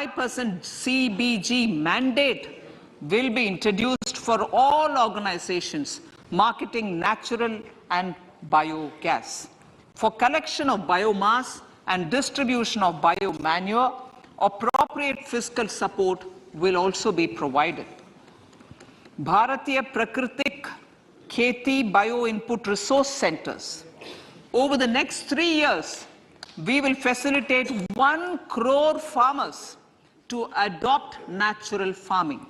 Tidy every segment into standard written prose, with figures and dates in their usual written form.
CBG mandate will be introduced for all organizations marketing natural and biogas. For collection of biomass and distribution of biomanure, appropriate fiscal support will also be provided. Bharatiya Prakritik Kheti Bio-Input Resource Centers. Over the next 3 years, we will facilitate 1 crore farmers to adopt natural farming.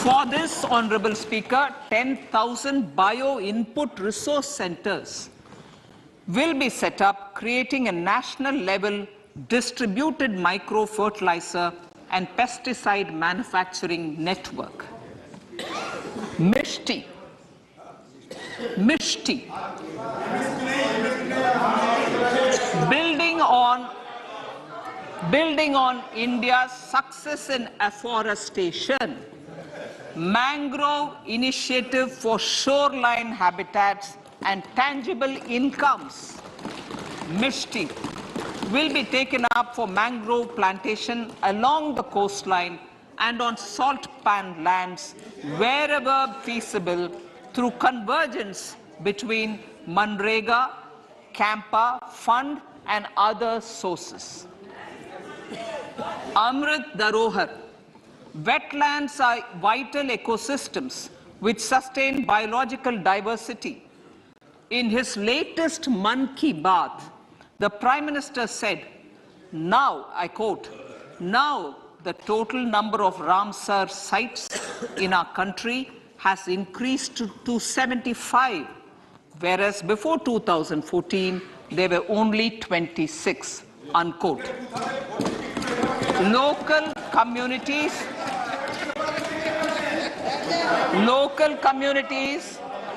For this, Honorable Speaker, 10,000 bio-input resource centers will be set up, creating a national level distributed micro-fertilizer and pesticide manufacturing network. Mishti. Building on India's success in afforestation, mangrove initiative for shoreline habitats and tangible incomes, Mishti, will be taken up for mangrove plantation along the coastline and on salt pan lands wherever feasible through convergence between Manrega, Campa, Fund and other sources. Amrit Dharohar. Wetlands are vital ecosystems which sustain biological diversity. In his latest Mann Ki Baat, the Prime Minister said, now, I quote, now the total number of Ramsar sites in our country has increased to 75, whereas before 2014, there were only 26, unquote. Local communities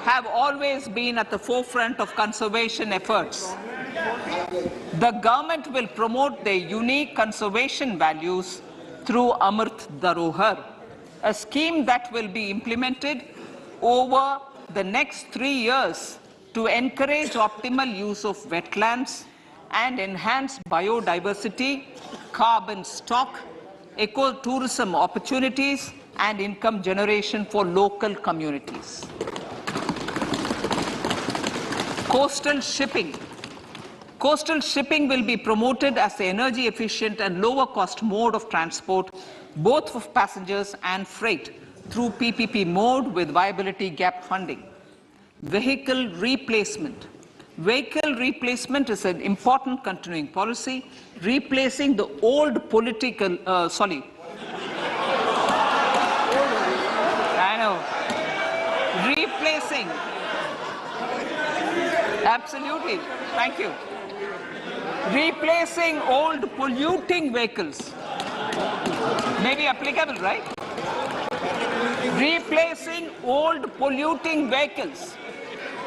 have always been at the forefront of conservation efforts. The government will promote their unique conservation values through Amrit Dharohar, a scheme that will be implemented over the next 3 years to encourage optimal use of wetlands and enhance biodiversity, carbon stock, ecotourism opportunities, and income generation for local communities. Coastal shipping. Coastal shipping will be promoted as the energy efficient and lower cost mode of transport, both for passengers and freight, through PPP mode with viability gap funding. Vehicle replacement. Vehicle replacement is an important continuing policy, replacing the old political, replacing, absolutely, thank you. Replacing old polluting vehicles. Maybe applicable, right? Replacing old polluting vehicles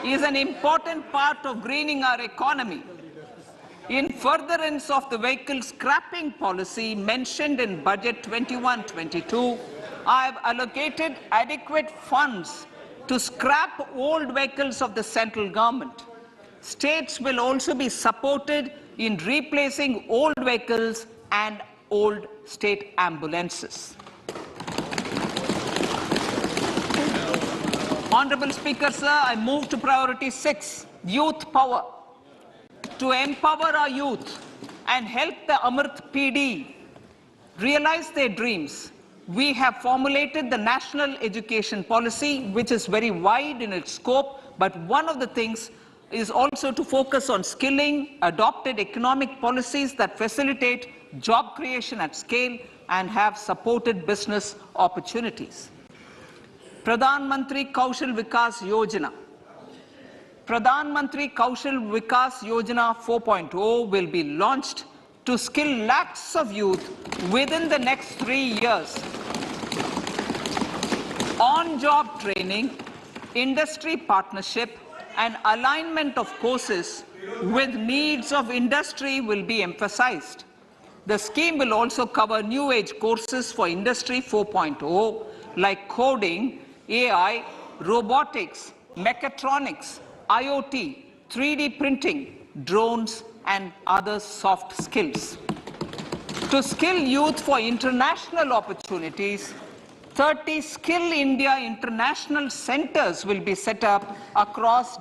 is an important part of greening our economy. In furtherance of the vehicle scrapping policy mentioned in Budget 21-22, I have allocated adequate funds to scrap old vehicles of the central government. States will also be supported in replacing old vehicles and old state ambulances. Honorable Speaker, sir, I move to priority 6, youth power. To empower our youth and help the Amrit PD realize their dreams, we have formulated the National Education Policy, which is very wide in its scope, but one of the things is also to focus on skilling, adopted economic policies that facilitate job creation at scale and have supported business opportunities. Pradhan Mantri Kaushal Vikas Yojana. Pradhan Mantri Kaushal Vikas Yojana 4.0 will be launched to skill lakhs of youth within the next 3 years. On-job training, industry partnership, and alignment of courses with needs of industry will be emphasized. The scheme will also cover new age courses for Industry 4.0 like coding, AI, robotics, mechatronics, IoT, 3D printing, drones, and other soft skills. To skill youth for international opportunities, 30 Skill India international centers will be set up across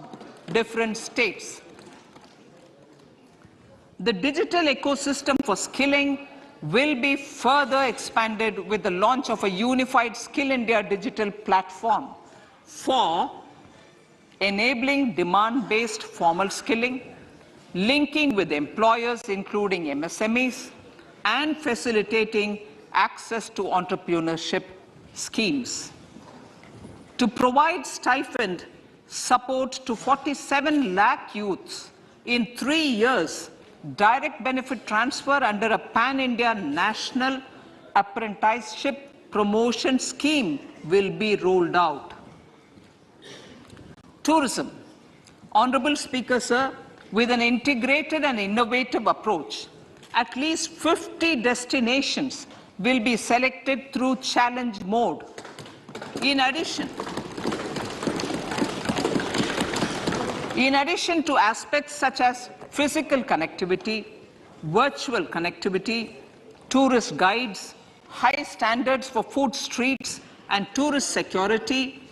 different states. The digital ecosystem for skilling will be further expanded with the launch of a unified Skill India digital platform for enabling demand-based formal skilling, linking with employers including MSMEs, and facilitating access to entrepreneurship schemes. To provide stipend support to 47 lakh youths in 3 years, direct benefit transfer under a pan-India national apprenticeship promotion scheme will be rolled out. Tourism. Honorable Speaker, sir, with an integrated and innovative approach, at least 50 destinations will be selected through challenge mode. In addition to aspects such as physical connectivity, virtual connectivity, tourist guides, high standards for food streets, and tourist security,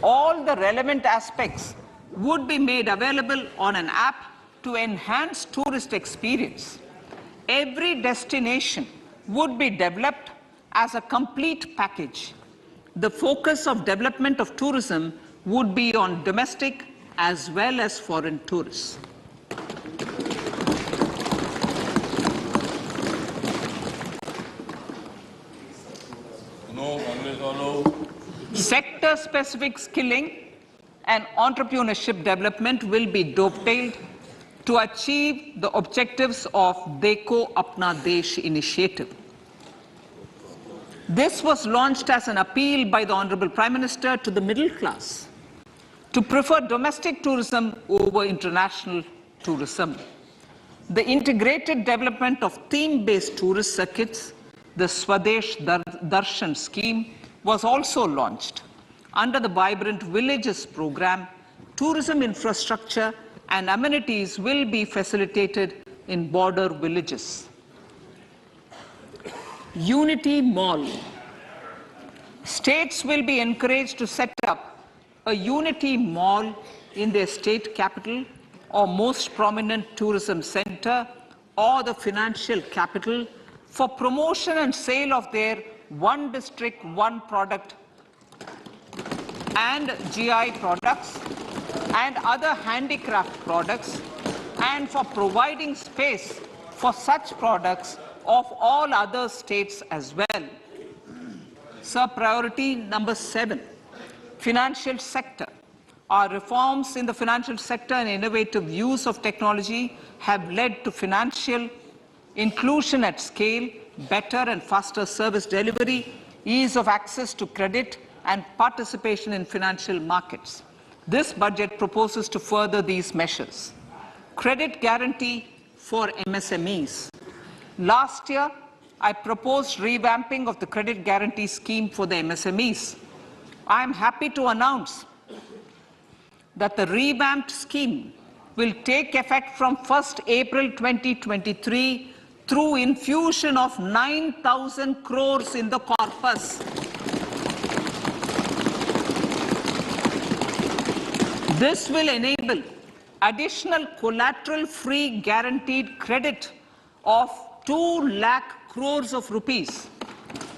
all the relevant aspects would be made available on an app to enhance tourist experience. Every destination would be developed as a complete package. The focus of development of tourism would be on domestic as well as foreign tourists. Sector-specific skilling and entrepreneurship development will be dovetailed to achieve the objectives of Dekho Apna Desh initiative. This was launched as an appeal by the Honorable Prime Minister to the middle class to prefer domestic tourism over international tourism. The integrated development of theme-based tourist circuits, the Swadesh Darshan scheme, was also launched. Under the Vibrant Villages program, tourism infrastructure and amenities will be facilitated in border villages. Unity Mall. States will be encouraged to set up a Unity Mall in their state capital or most prominent tourism center or the financial capital for promotion and sale of their one district, one product and GI products and other handicraft products, and for providing space for such products of all other states as well. Sir, priority number 7, financial sector. Our reforms in the financial sector and innovative use of technology have led to financial inclusion at scale, better and faster service delivery, ease of access to credit, and participation in financial markets. This budget proposes to further these measures. Credit guarantee for MSMEs. Last year, I proposed revamping of the credit guarantee scheme for the MSMEs. I am happy to announce that the revamped scheme will take effect from 1st April 2023 through infusion of 9,000 crores in the corpus. This will enable additional collateral-free guaranteed credit of 2 lakh crores of rupees.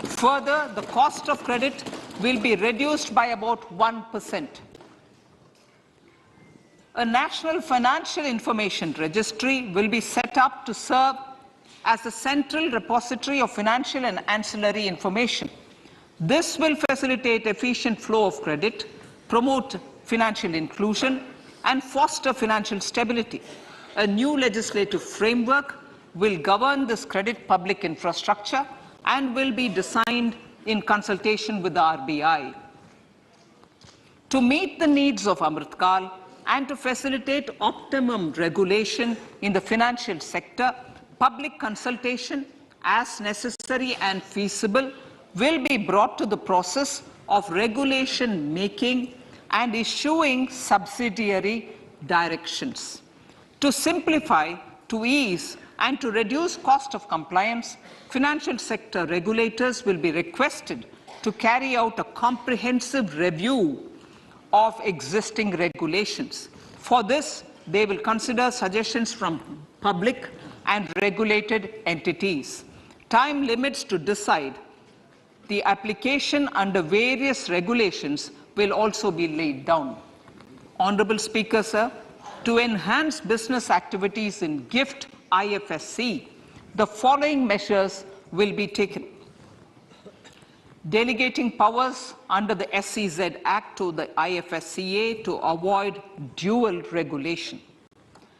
Further, the cost of credit will be reduced by about 1%. A national financial information registry will be set up to serve as a central repository of financial and ancillary information. This will facilitate efficient flow of credit, promote financial inclusion, and foster financial stability. A new legislative framework will govern this credit public infrastructure and will be designed in consultation with the RBI. To meet the needs of Amrit Kal and to facilitate optimum regulation in the financial sector, public consultation, as necessary and feasible, will be brought to the process of regulation making and issuing subsidiary directions. To simplify, to ease, and to reduce cost of compliance, financial sector regulators will be requested to carry out a comprehensive review of existing regulations. For this, they will consider suggestions from public and regulated entities. Time limits to decide the application under various regulations will also be laid down. Honorable Speaker, sir, to enhance business activities in GIFT IFSC, the following measures will be taken. Delegating powers under the SEZ Act to the IFSCA to avoid dual regulation.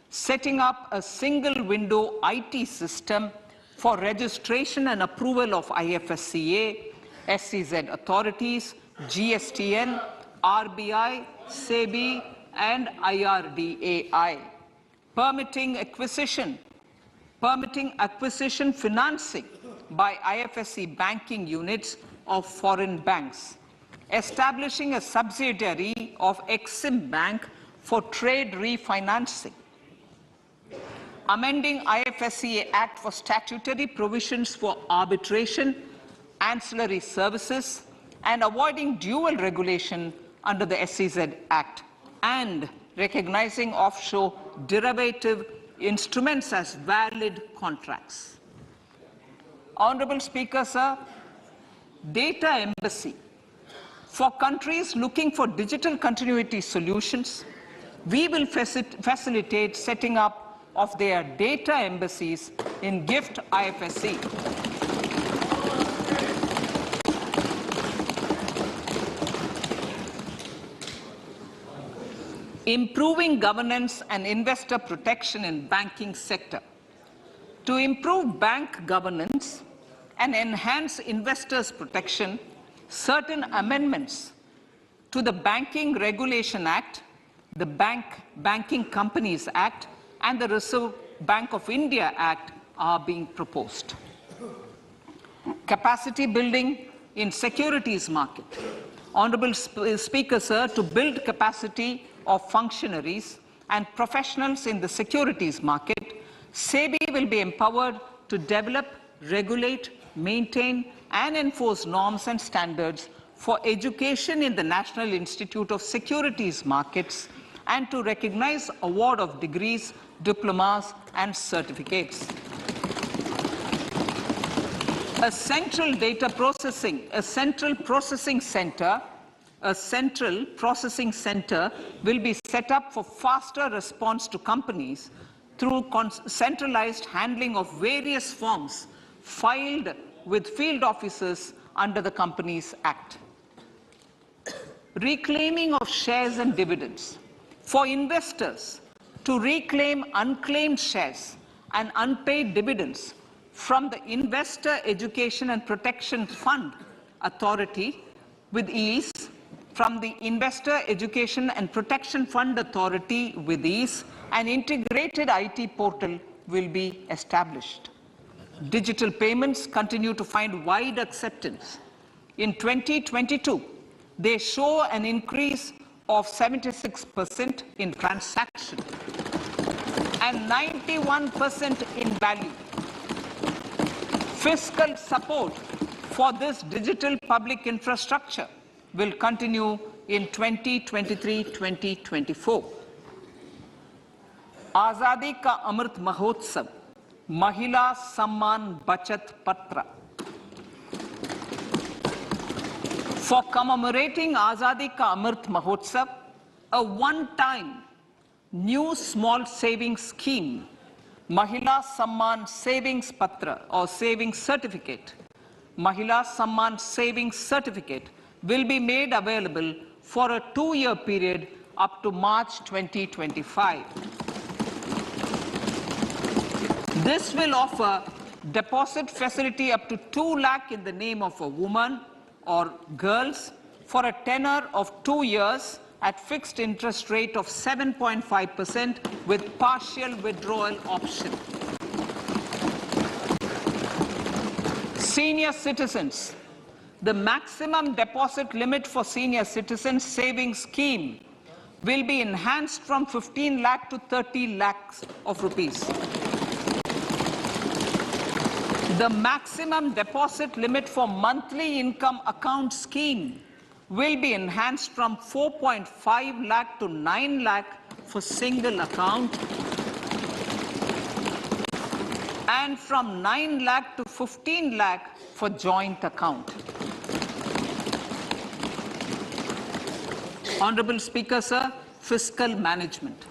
Setting up a single window IT system for registration and approval of IFSCA, SEZ authorities, GSTN, RBI, SEBI, and IRDAI. Permitting acquisition financing by IFSC banking units of foreign banks. Establishing a subsidiary of Exim Bank for trade refinancing. Amending IFSCA Act for statutory provisions for arbitration, ancillary services, and avoiding dual regulation under the SEZ Act, and recognizing offshore derivative instruments as valid contracts. Honorable Speaker, sir, data embassy. For countries looking for digital continuity solutions, we will facilitate setting up of their data embassies in GIFT IFSC. Improving governance and investor protection in banking sector. To improve bank governance and enhance investors' protection, certain amendments to the Banking Regulation Act, the Banking Companies Act, and the Reserve Bank of India Act are being proposed. Capacity building in securities market. Honorable Speaker, sir, to build capacity of functionaries and professionals in the securities market, SEBI will be empowered to develop, regulate, maintain, and enforce norms and standards for education in the National Institute of Securities Markets and to recognize award of degrees, diplomas, and certificates. A central processing center will be set up for faster response to companies through centralized handling of various forms filed with field officers under the Companies Act. Reclaiming of shares and dividends. For investors to reclaim unclaimed shares and unpaid dividends from the Investor Education and Protection Fund Authority with ease, from the Investor Education and Protection Fund Authority with ease, an integrated IT portal will be established. Digital payments continue to find wide acceptance. In 2022, they show an increase of 76% in transaction and 91% in value. Fiscal support for this digital public infrastructure will continue in 2023-2024. Azadi Ka Amrit Mahotsav, Mahila Samman Bachat Patra. For commemorating Azadi Ka Amrit Mahotsav, a one-time new small savings scheme, Mahila Samman Savings Patra or Savings Certificate, Mahila Samman Savings Certificate will be made available for a 2-year period up to March 2025. This will offer deposit facility up to 2 lakh in the name of a woman or girls for a tenure of 2 years at fixed interest rate of 7.5% with partial withdrawal option. Senior citizens. The maximum deposit limit for senior citizens savings scheme will be enhanced from 15 lakh to 30 lakhs of rupees. The maximum deposit limit for monthly income account scheme will be enhanced from 4.5 lakh to 9 lakh for single account and from 9 lakh to 15 lakh for joint account. Honorable Speaker, sir, fiscal management.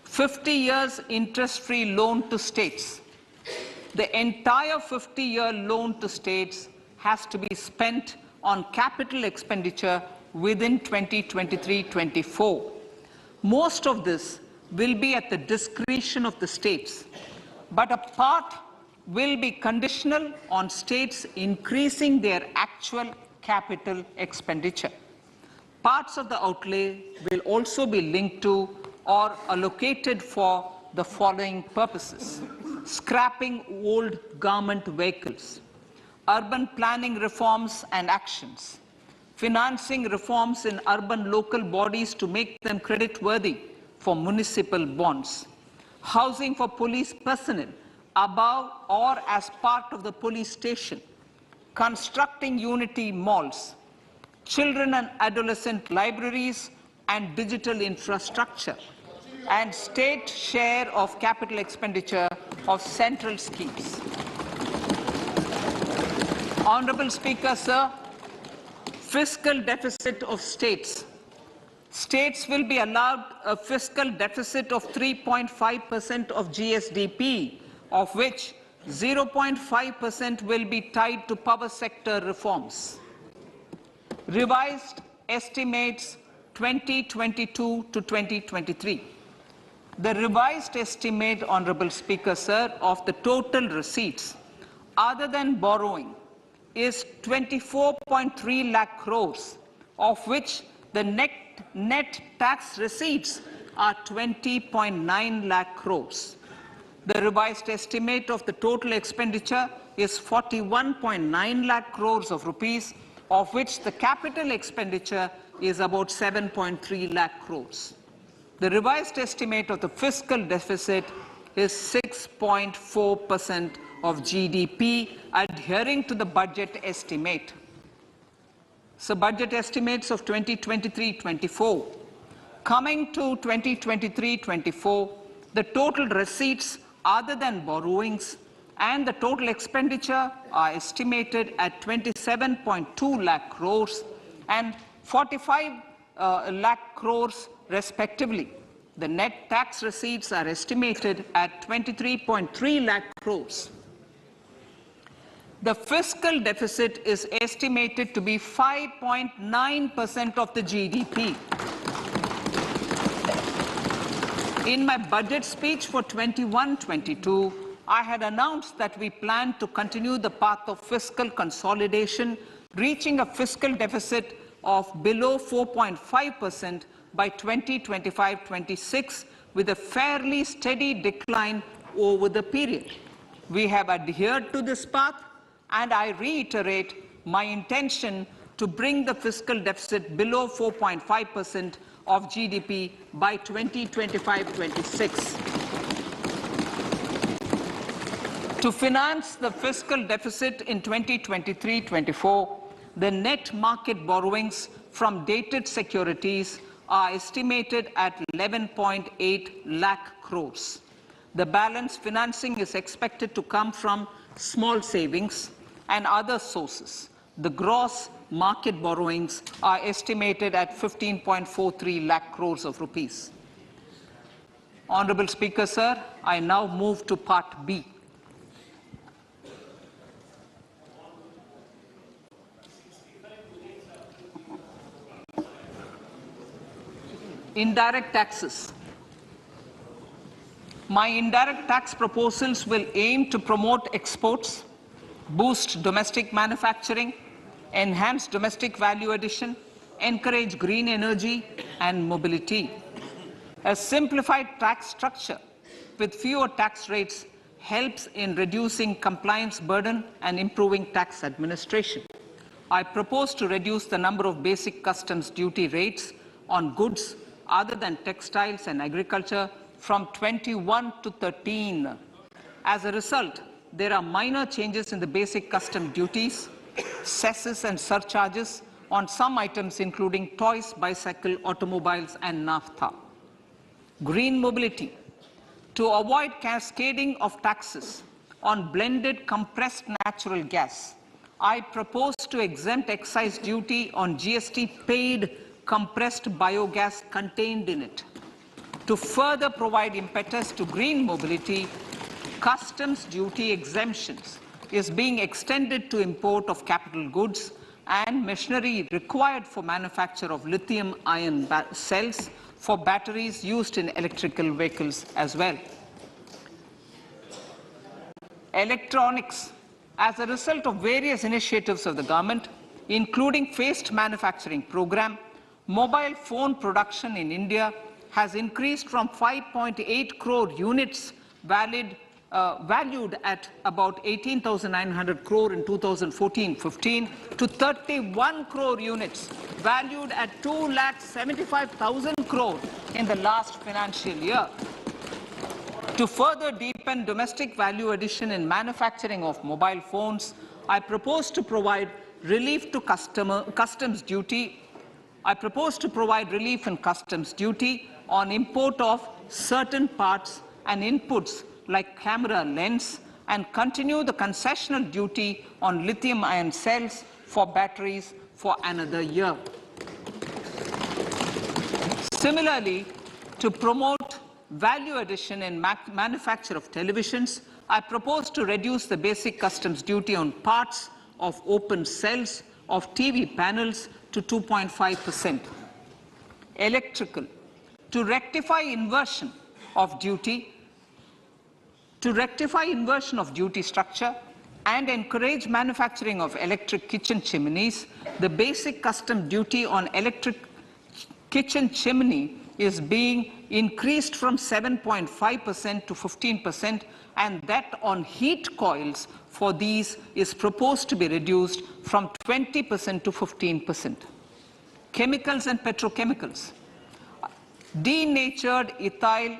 50 years interest-free loan to states. The entire 50-year loan to states has to be spent on capital expenditure within 2023-24. Most of this will be at the discretion of the states, but a part will be conditional on states increasing their actual capital expenditure. Parts of the outlay will also be linked to or allocated for the following purposes: scrapping old government vehicles, urban planning reforms and actions, financing reforms in urban local bodies to make them creditworthy for municipal bonds, housing for police personnel above or as part of the police station, constructing unity malls, children and adolescent libraries and digital infrastructure, and state share of capital expenditure of central schemes. Honorable Speaker, sir, fiscal deficit of states. States will be allowed a fiscal deficit of 3.5% of GSDP, of which 0.5% will be tied to power sector reforms. Revised estimates 2022 to 2023. The revised estimate, Honorable Speaker, sir, of the total receipts other than borrowing is 24.3 lakh crores, of which the net tax receipts are 20.9 lakh crores. The revised estimate of the total expenditure is 41.9 lakh crores of rupees, of which the capital expenditure is about 7.3 lakh crores. The revised estimate of the fiscal deficit is 6.4% of GDP, adhering to the budget estimate. So budget estimates of 2023-24. Coming to 2023-24, the total receipts other than borrowings and the total expenditure are estimated at 27.2 lakh crores and 45 lakh crores respectively. The net tax receipts are estimated at 23.3 lakh crores. The fiscal deficit is estimated to be 5.9% of the GDP. In my budget speech for 21-22, I had announced that we plan to continue the path of fiscal consolidation, reaching a fiscal deficit of below 4.5% by 2025-26, with a fairly steady decline over the period. We have adhered to this path, and I reiterate my intention to bring the fiscal deficit below 4.5% of GDP by 2025-26. To finance the fiscal deficit in 2023-24, the net market borrowings from dated securities are estimated at 11.8 lakh crores. The balance financing is expected to come from small savings and other sources. The gross market borrowings are estimated at 15.43 lakh crores of rupees. Honorable Speaker, sir, I now move to Part B. Indirect taxes. My indirect tax proposals will aim to promote exports, boost domestic manufacturing, enhance domestic value addition, encourage green energy and mobility. A simplified tax structure with fewer tax rates helps in reducing compliance burden and improving tax administration. I propose to reduce the number of basic customs duty rates on goods other than textiles and agriculture from 21 to 13. As a result, there are minor changes in the basic custom duties, cesses and surcharges on some items including toys, bicycle, automobiles and naphtha. Green mobility. To avoid cascading of taxes on blended compressed natural gas, I propose to exempt excise duty on GST paid compressed biogas contained in it. To further provide impetus to green mobility, customs duty exemptions is being extended to import of capital goods and machinery required for manufacture of lithium-ion cells for batteries used in electrical vehicles as well. Electronics. As a result of various initiatives of the government, including phased manufacturing program, mobile phone production in India has increased from 5.8 crore units valued at about 18,900 crore in 2014-15 to 31 crore units valued at 2,75,000 crore in the last financial year. To further deepen domestic value addition in manufacturing of mobile phones, I propose to provide relief to customs duty. I propose to provide relief in customs duty on import of certain parts and inputs like camera lens and continue the concessional duty on lithium-ion cells for batteries for another year. Similarly, to promote value addition in manufacture of televisions, I propose to reduce the basic customs duty on parts of open cells of TV panels to 2.5%. Electrical. To rectify inversion of duty structure and encourage manufacturing of electric kitchen chimneys, the basic custom duty on electric kitchen chimney is being increased from 7.5% to 15%, and that on heat coils for these is proposed to be reduced from 20% to 15%. Chemicals and petrochemicals. Denatured ethyl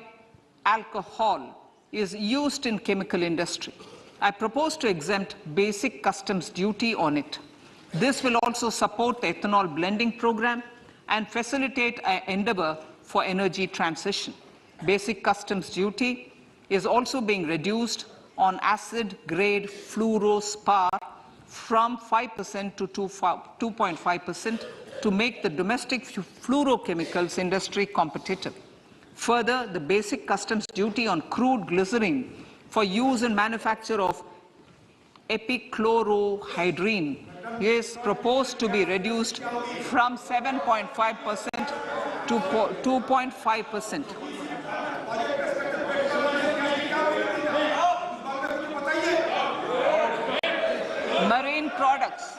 alcohol is used in chemical industry. I propose to exempt basic customs duty on it. This will also support the ethanol blending program and facilitate an endeavor for energy transition. Basic customs duty is also being reduced on acid-grade fluorospar from 5% to 2.5% to make the domestic fluorochemicals industry competitive. Further, the basic customs duty on crude glycerine for use in manufacture of epichlorohydrin is proposed to be reduced from 7.5% to 2.5%. Marine products.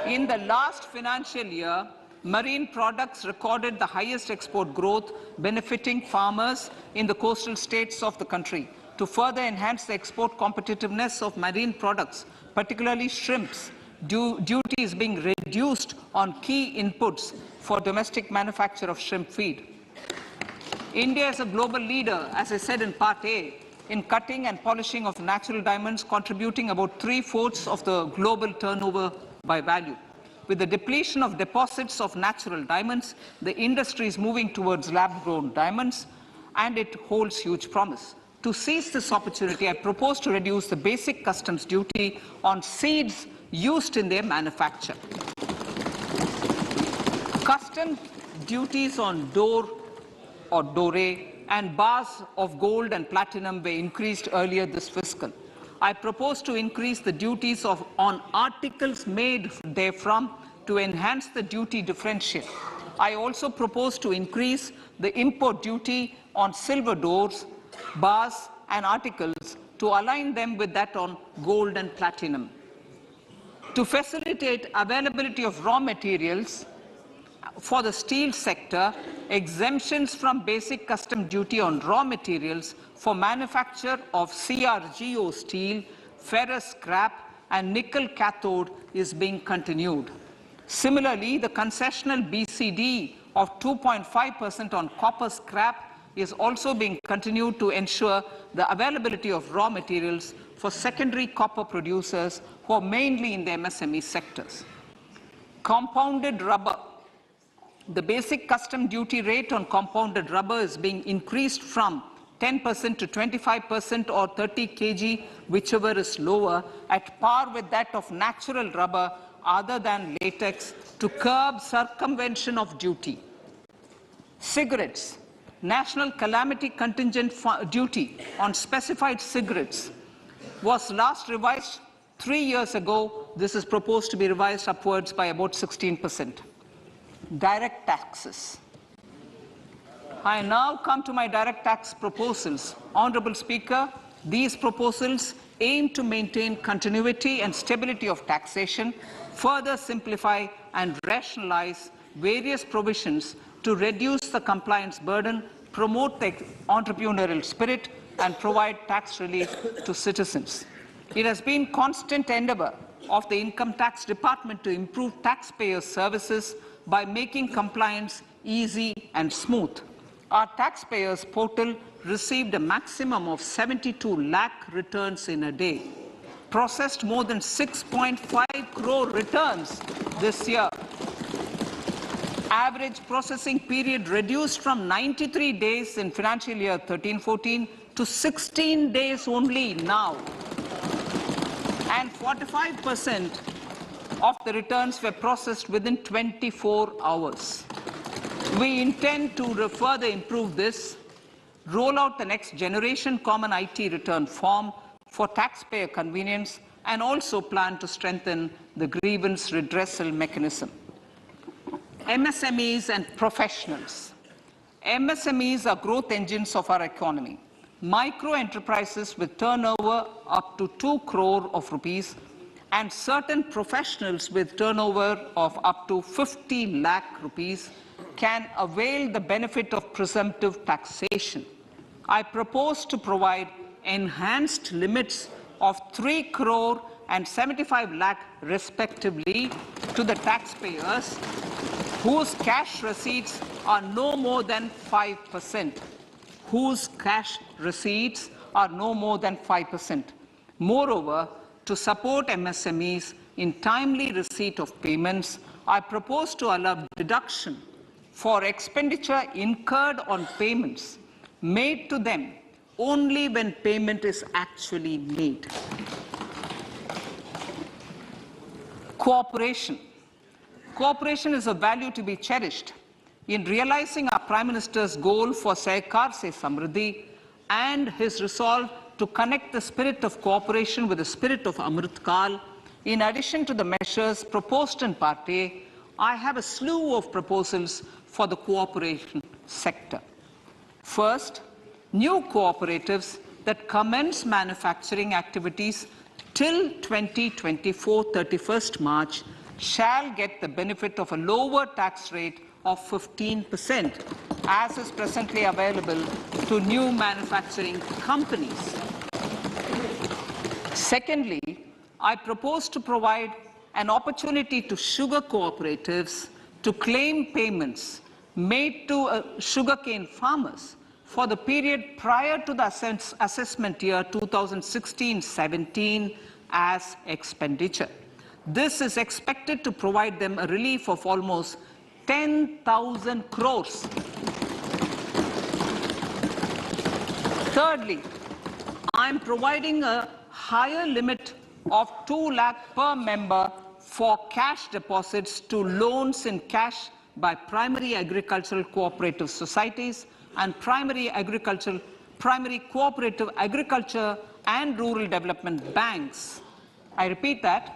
In the last financial year, marine products recorded the highest export growth, benefiting farmers in the coastal states of the country. To further enhance the export competitiveness of marine products, particularly shrimps, duty is being reduced on key inputs for domestic manufacture of shrimp feed. India is a global leader, as I said in Part A, in cutting and polishing of natural diamonds, contributing about 3/4 of the global turnover by value. With the depletion of deposits of natural diamonds, the industry is moving towards lab-grown diamonds, and it holds huge promise. To seize this opportunity, I propose to reduce the basic customs duty on seeds used in their manufacture. Custom duties on door or dore and bars of gold and platinum were increased earlier this fiscal. I propose to increase the duties on articles made therefrom to enhance the duty differential. I also propose to increase the import duty on silver doors, bars and articles to align them with that on gold and platinum. To facilitate availability of raw materials for the steel sector, exemptions from basic custom duty on raw materials for manufacture of CRGO steel, ferrous scrap and nickel cathode is being continued. Similarly, the concessional BCD of 2.5% on copper scrap is also being continued to ensure the availability of raw materials for secondary copper producers who are mainly in the MSME sectors. Compounded rubber. The basic custom duty rate on compounded rubber is being increased from 10% to 25% or 30 kg, whichever is lower, at par with that of natural rubber other than latex, to curb circumvention of duty. Cigarettes. National calamity contingent duty on specified cigarettes was last revised 3 years ago. This is proposed to be revised upwards by about 16%. Direct taxes. I now come to my direct tax proposals. Honorable Speaker, these proposals aim to maintain continuity and stability of taxation, further simplify and rationalize various provisions to reduce the compliance burden, promote the entrepreneurial spirit, and provide tax relief to citizens. It has been constant endeavor of the Income Tax Department to improve taxpayers' services by making compliance easy and smooth. Our taxpayers portal received a maximum of 72 lakh returns in a day, processed more than 6.5 crore returns this year. Average processing period reduced from 93 days in financial year 13-14 to 16 days only now. And 45% of the returns were processed within 24 hours. We intend to further improve this, roll out the next generation common IT return form for taxpayer convenience, and also plan to strengthen the grievance redressal mechanism. MSMEs and professionals. MSMEs are growth engines of our economy. Micro enterprises with turnover up to 2 crore of rupees and certain professionals with turnover of up to 50 lakh rupees can avail the benefit of presumptive taxation. I propose to provide enhanced limits of 3 crore and 75 lakh respectively to the taxpayers whose cash receipts are no more than 5%. Whose cash receipts are no more than 5%. Moreover, to support MSMEs in timely receipt of payments, I propose to allow deduction for expenditure incurred on payments made to them only when payment is actually made. Cooperation. Cooperation is a value to be cherished. In realizing our Prime Minister's goal for Sehkar Se Samriddhi and his resolve to connect the spirit of cooperation with the spirit of Amrit Kal, in addition to the measures proposed in Part A, I have a slew of proposals for the cooperation sector. First, new cooperatives that commence manufacturing activities till 2024, 31st March, shall get the benefit of a lower tax rate of 15%, as is presently available to new manufacturing companies. Secondly, I propose to provide an opportunity to sugar cooperatives to claim payments made to sugarcane farmers for the period prior to the assessment year 2016-17 as expenditure. This is expected to provide them a relief of almost 10,000 crores. Thirdly, I am providing a higher limit of 2 lakh per member for cash deposits to loans in cash by primary agricultural cooperative societies and primary cooperative agriculture and rural development banks. I repeat that.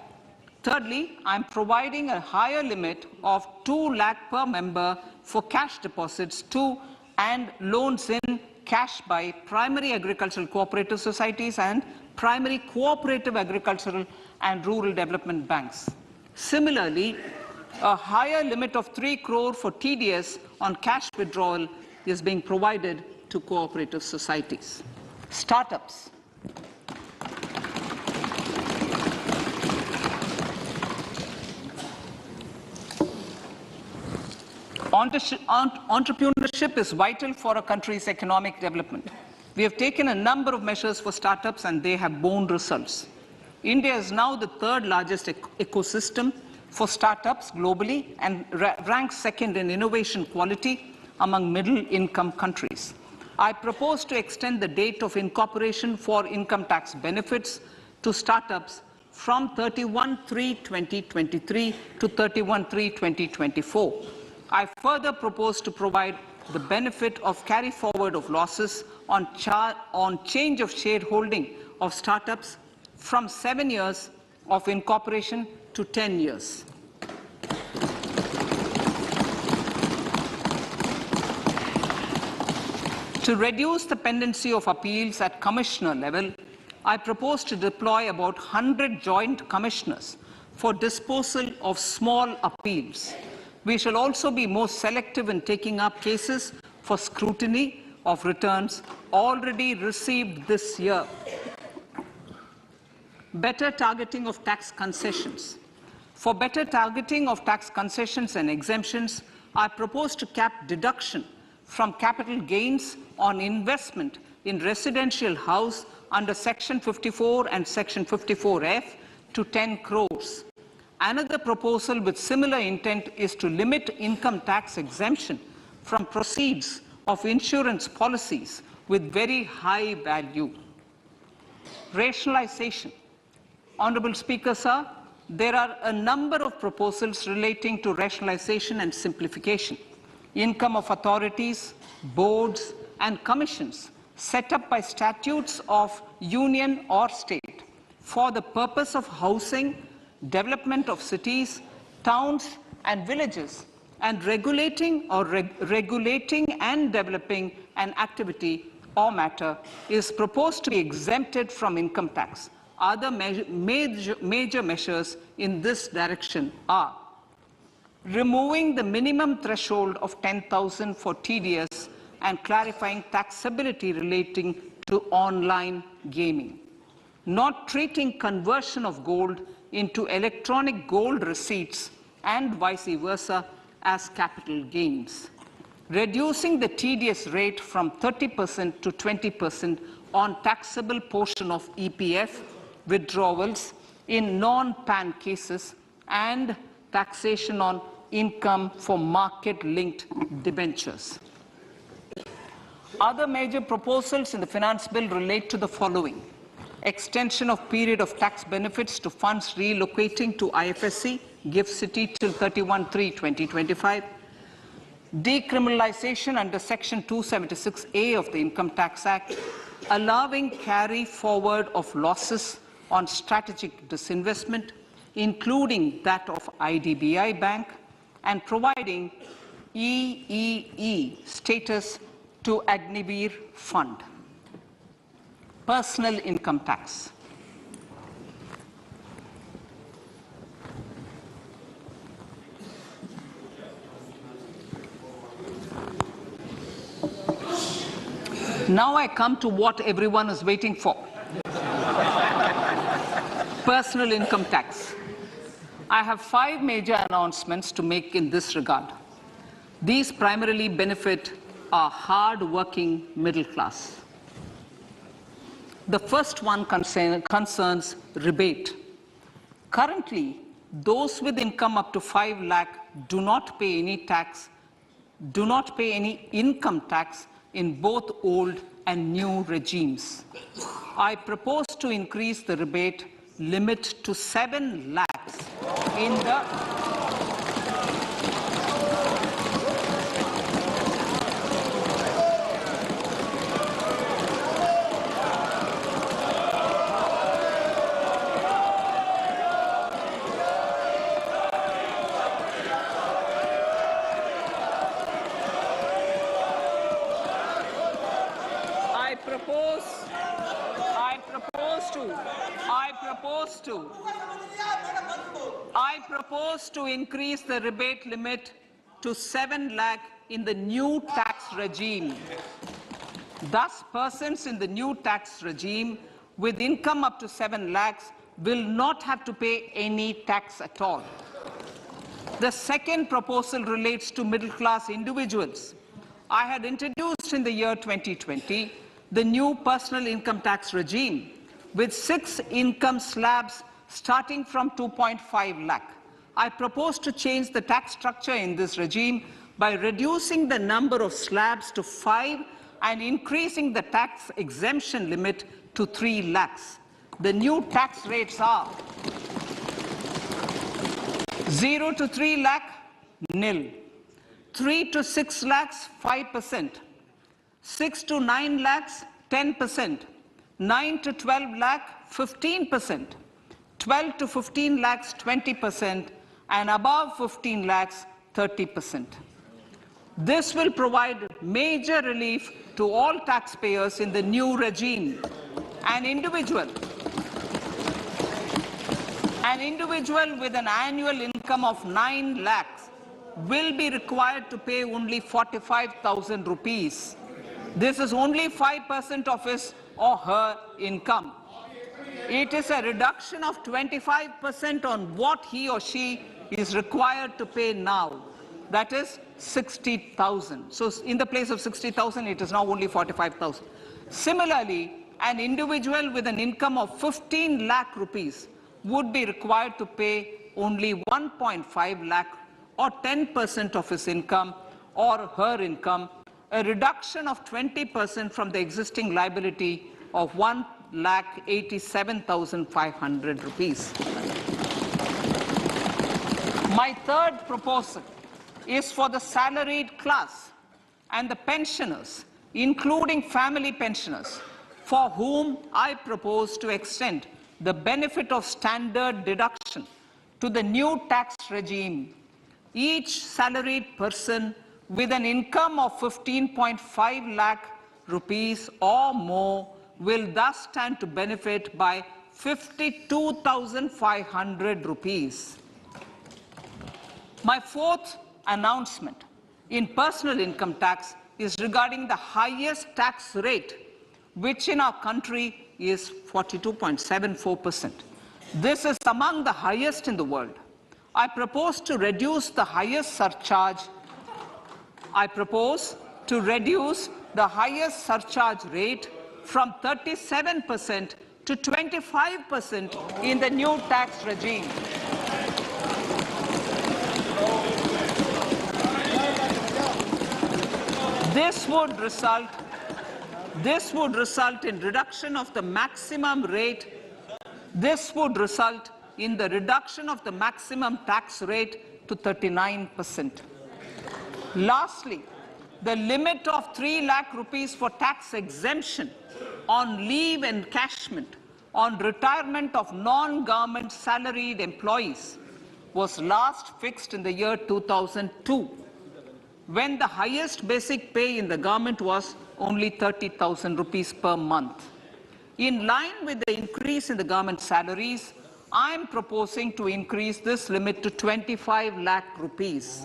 Thirdly, I am providing a higher limit of 2 lakh per member for cash deposits to and loans in cash by primary agricultural cooperative societies and primary cooperative agricultural and rural development banks. Similarly, a higher limit of 3 crore for TDS on cash withdrawal is being provided to cooperative societies. Startups. Entrepreneurship is vital for a country's economic development. We have taken a number of measures for startups and they have borne results. India is now the third largest ecosystem for startups globally and ranks second in innovation quality among middle-income countries. I propose to extend the date of incorporation for income tax benefits to startups from 31/3/2023 to 31/3/2024. I further propose to provide the benefit of carry forward of losses on change of shareholding of startups from 7 years of incorporation to 10 years. To reduce the pendency of appeals at commissioner level, I propose to deploy about 100 joint commissioners for disposal of small appeals. We shall also be more selective in taking up cases for scrutiny of returns already received this year. Better targeting of tax concessions. For better targeting of tax concessions and exemptions, I propose to cap deduction from capital gains on investment in residential house under Section 54 and Section 54F to 10 crores. Another proposal with similar intent is to limit income tax exemption from proceeds of insurance policies with very high value. Rationalization. Honorable Speaker, sir, there are a number of proposals relating to rationalization and simplification. Income of authorities, boards, and commissions set up by statutes of union or state for the purpose of housing, development of cities, towns, and villages, and regulating and developing an activity or matter is proposed to be exempted from income tax. Other major measures in this direction are removing the minimum threshold of 10,000 for TDS and clarifying taxability relating to online gaming, not treating conversion of gold into electronic gold receipts and vice versa as capital gains, reducing the TDS rate from 30% to 20% on taxable portion of EPF withdrawals in non-PAN cases, and taxation on income for market-linked debentures. Other major proposals in the finance bill relate to the following: extension of period of tax benefits to funds relocating to IFSC, GIFT City till 31/3/2025, decriminalization under Section 276A of the Income Tax Act, allowing carry forward of losses on strategic disinvestment, including that of IDBI Bank, and providing EEE status to Agniveer Fund. Personal income tax. Now I come to what everyone is waiting for. Personal income tax. I have 5 major announcements to make in this regard. These primarily benefit our hard-working middle class. The first one concerns rebate. Currently, those with income up to 5 lakh do not pay any income tax in both old and new regimes. I propose to increase the rebate limit to 7 lakhs in the I propose to increase the rebate limit to 7 lakh in the new tax regime. Thus, persons in the new tax regime with income up to 7 lakhs will not have to pay any tax at all. The second proposal relates to middle-class individuals. I had introduced in the year 2020 the new personal income tax regime with 6 income slabs starting from 2.5 lakh. I propose to change the tax structure in this regime by reducing the number of slabs to 5 and increasing the tax exemption limit to 3 lakhs. The new tax rates are 0 to 3 lakh, nil. 3 to 6 lakhs, 5%. 6 to 9 lakhs, 10%. 9 to 12 lakh, 15%. 12 to 15 lakhs, 20%. And above 15 lakhs, 30%. This will provide major relief to all taxpayers in the new regime. An individual with an annual income of 9 lakhs will be required to pay only 45,000 rupees. This is only 5% of his or her income. It is a reduction of 25% on what he or she is required to pay now. That is 60,000. So in the place of 60,000, it is now only 45,000. Similarly, an individual with an income of 15 lakh rupees would be required to pay only 1.5 lakh or 10% of his income or her income, a reduction of 20% from the existing liability of 1,87,500 rupees. My third proposal is for the salaried class and the pensioners, including family pensioners, for whom I propose to extend the benefit of standard deduction to the new tax regime. Each salaried person with an income of 15.5 lakh rupees or more will thus stand to benefit by 52,500 rupees. My fourth announcement in personal income tax is regarding the highest tax rate, which in our country is 42.74%. This is among the highest in the world. I propose to reduce the highest surcharge. Rate from 37% to 25% in the new tax regime. This would result in reduction of the maximum rate. This would result in the reduction of the maximum tax rate to 39%. Lastly, the limit of 3 lakh rupees for tax exemption on leave encashment on retirement of non-government salaried employees was last fixed in the year 2002, when the highest basic pay in the government was only 30,000 rupees per month. In line with the increase in the government salaries, I am proposing to increase this limit to 25 lakh rupees.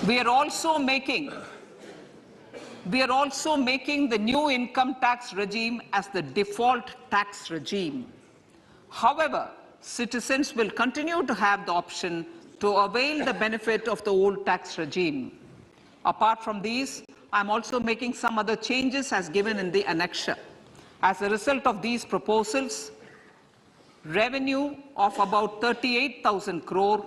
We are also making the new income tax regime as the default tax regime. However, citizens will continue to have the option to avail the benefit of the old tax regime. Apart from these, I am also making some other changes as given in the annexure. As a result of these proposals, revenue of about 38,000 crore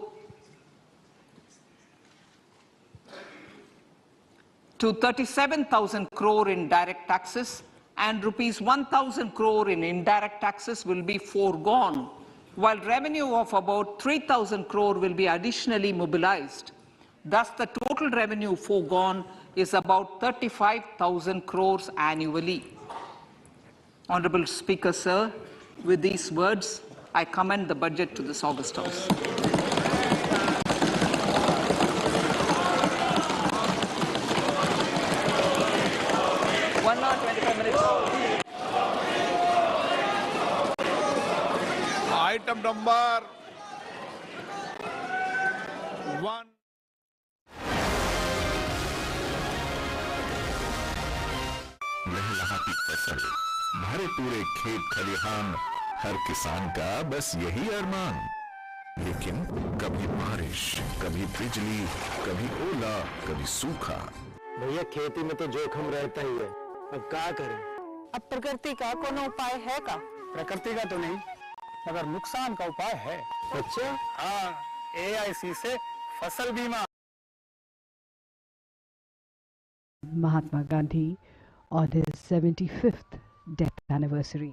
to 37,000 crore in direct taxes and rupees 1,000 crore in indirect taxes will be foregone, while revenue of about 3,000 crore will be additionally mobilized. Thus, the total revenue foregone is about 35,000 crores annually. Honorable Speaker, sir, with these words, I commend the budget to this August House. Item number 1. लहलहाती फसल, भरे पूरे खेत खलिहान, हर किसान का बस यही अरमान। लेकिन कभी बारिश, कभी बिजली, कभी ओला, कभी सूखा। भैया खेती में तो जोखिम रहता ही है, अब क्या करें। अब प्रकृति का कोनो उपाय है का? प्रकृति का तो नहीं, मगर नुकसान का उपाय है। अच्छा, हाँ, AIC से फसल बीमा। Mahatma Gandhi on his 75th death anniversary.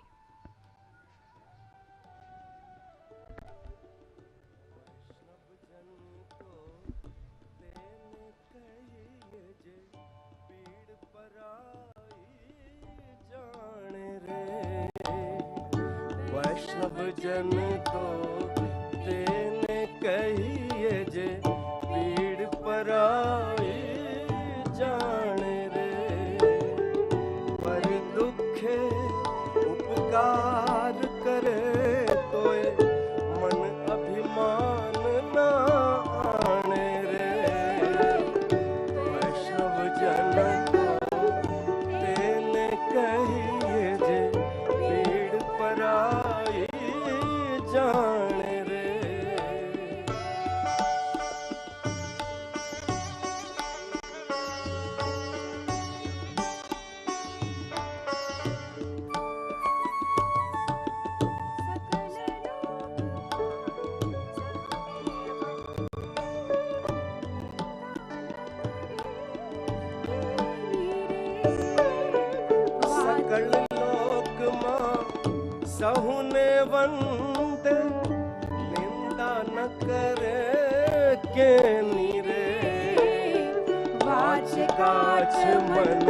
वैष्णव जन को तेने कहिए जे पीड़ पराई जाने रे, पर दुखे उपकार करे तोए मन अभिमान ना आने रे। वैष्णव जन को तेने कहिए जे पीड़ पराई जाने रे। सकल लोक मां सहुने वंदे, निंदा न करे के नीरे। वाच काछ मन